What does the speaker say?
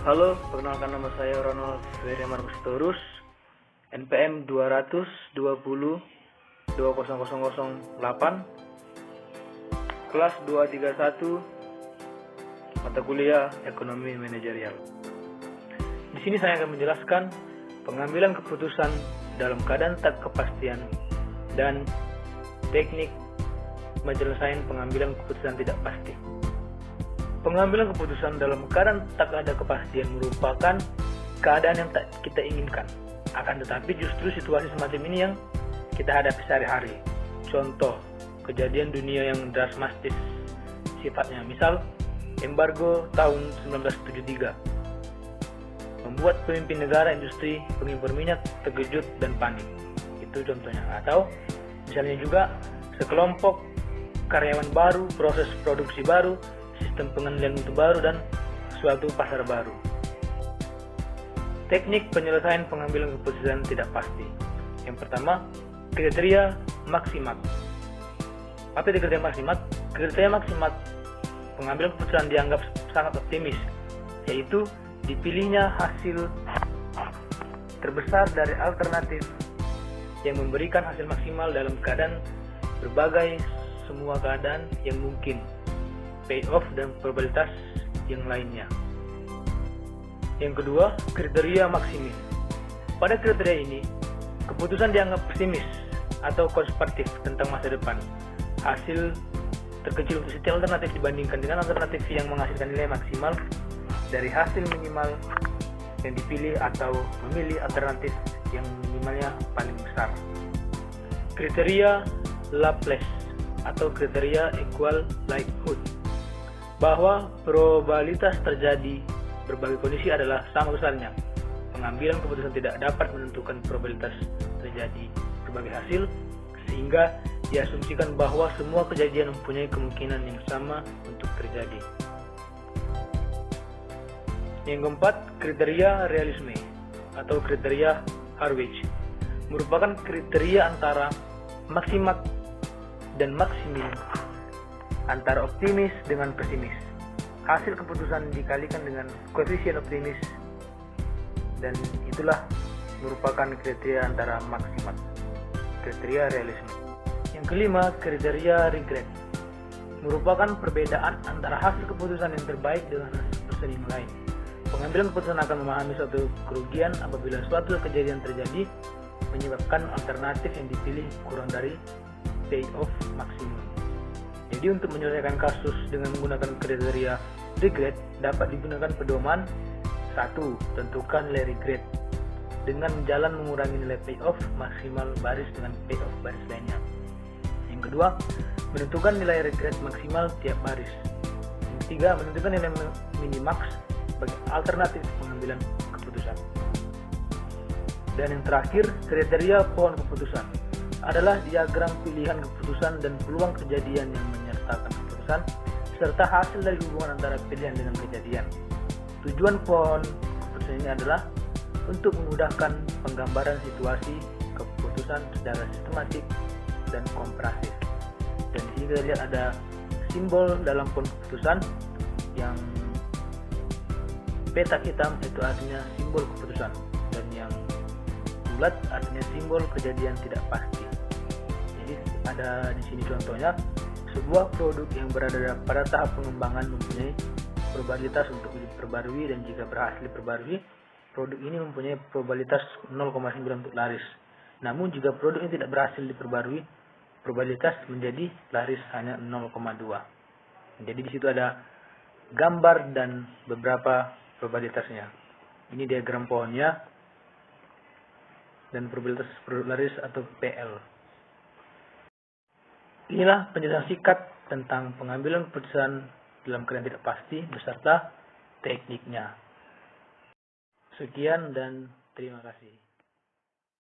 Halo, perkenalkan nama saya Ronald Ferry Marcus Torus, NPM 200 20 20008, kelas 231, mata kuliah Ekonomi Manajerial. Di sini saya akan menjelaskan pengambilan keputusan dalam keadaan tak kepastian dan teknik penyelesaian pengambilan keputusan tidak pasti. Pengambilan keputusan dalam keadaan tak ada kepastian merupakan keadaan yang tak kita inginkan. Akan tetapi justru situasi semacam ini yang kita hadapi sehari-hari. Contoh, kejadian dunia yang drastis sifatnya. Misal, embargo tahun 1973 membuat pemimpin negara industri pengimpor minyak terkejut dan panik. Itu contohnya. Atau misalnya juga sekelompok karyawan baru, proses produksi baru, sistem pengendalian mutu baru, dan suatu pasar baru. Teknik penyelesaian pengambilan keputusan tidak pasti. Yang pertama, kriteria maksimal. Apa itu kriteria maksimal? Kriteria maksimal pengambilan keputusan dianggap sangat optimis, yaitu dipilihnya hasil terbesar dari alternatif yang memberikan hasil maksimal dalam keadaan berbagai semua keadaan yang mungkin, payoff dan probabilitas yang lainnya. Yang kedua, kriteria maksimis. Pada kriteria ini, keputusan dianggap pesimis atau konservatif tentang masa depan. Hasil terkecil untuk setiap alternatif dibandingkan dengan alternatif yang menghasilkan nilai maksimal dari hasil minimal yang dipilih atau memilih alternatif yang minimalnya paling besar. Kriteria Laplace atau kriteria equal likelihood, bahwa probabilitas terjadi berbagai kondisi adalah sama besarnya. Pengambilan keputusan tidak dapat menentukan probabilitas terjadi berbagai hasil, sehingga diasumsikan bahwa semua kejadian mempunyai kemungkinan yang sama untuk terjadi. Yang keempat, kriteria realisme atau kriteria Harwich merupakan kriteria antara maksimal dan maksimin, antara optimis dengan pesimis. Hasil keputusan dikalikan dengan koefisien optimis, dan itulah merupakan kriteria antara maksimal. Kriteria realisme. Yang kelima, kriteria regret merupakan perbedaan antara hasil keputusan yang terbaik dengan hasil keputusan yang lain. Pengambilan keputusan akan memahami suatu kerugian apabila suatu kejadian terjadi menyebabkan alternatif yang dipilih kurang dari payoff maksimum. Jadi untuk menyelesaikan kasus dengan menggunakan kriteria regret dapat digunakan pedoman. 1. Tentukan nilai regret dengan jalan mengurangi nilai payoff maksimal baris dengan payoff baris lainnya. Yang kedua, menentukan nilai regret maksimal tiap baris. Yang ketiga, menentukan nilai minimax bagi alternatif pengambilan keputusan. Dan yang terakhir, kriteria pohon keputusan adalah diagram pilihan keputusan dan peluang kejadian yang menyertakan keputusan, serta hasil dari hubungan antara pilihan dengan kejadian. Tujuan pohon keputusan ini adalah untuk memudahkan penggambaran situasi keputusan secara sistematik dan komprehensif. Dan di sini kita lihat ada simbol dalam pohon keputusan yang petak hitam itu artinya simbol keputusan, dan yang bulat artinya simbol kejadian tidak pasti. Jadi ada di sini contohnya, sebuah produk yang berada pada tahap pengembangan mempunyai probabilitas untuk diperbarui, dan jika berhasil diperbarui, produk ini mempunyai probabilitas 0,9 untuk laris. Namun jika produk ini tidak berhasil diperbarui, probabilitas menjadi laris hanya 0,2. Jadi di situ ada gambar dan beberapa probabilitasnya. Ini diagram pohonnya dan probabilitas produk laris atau PL. Inilah penjelasan singkat tentang pengambilan keputusan dalam keadaan tidak pasti beserta tekniknya. Sekian dan terima kasih.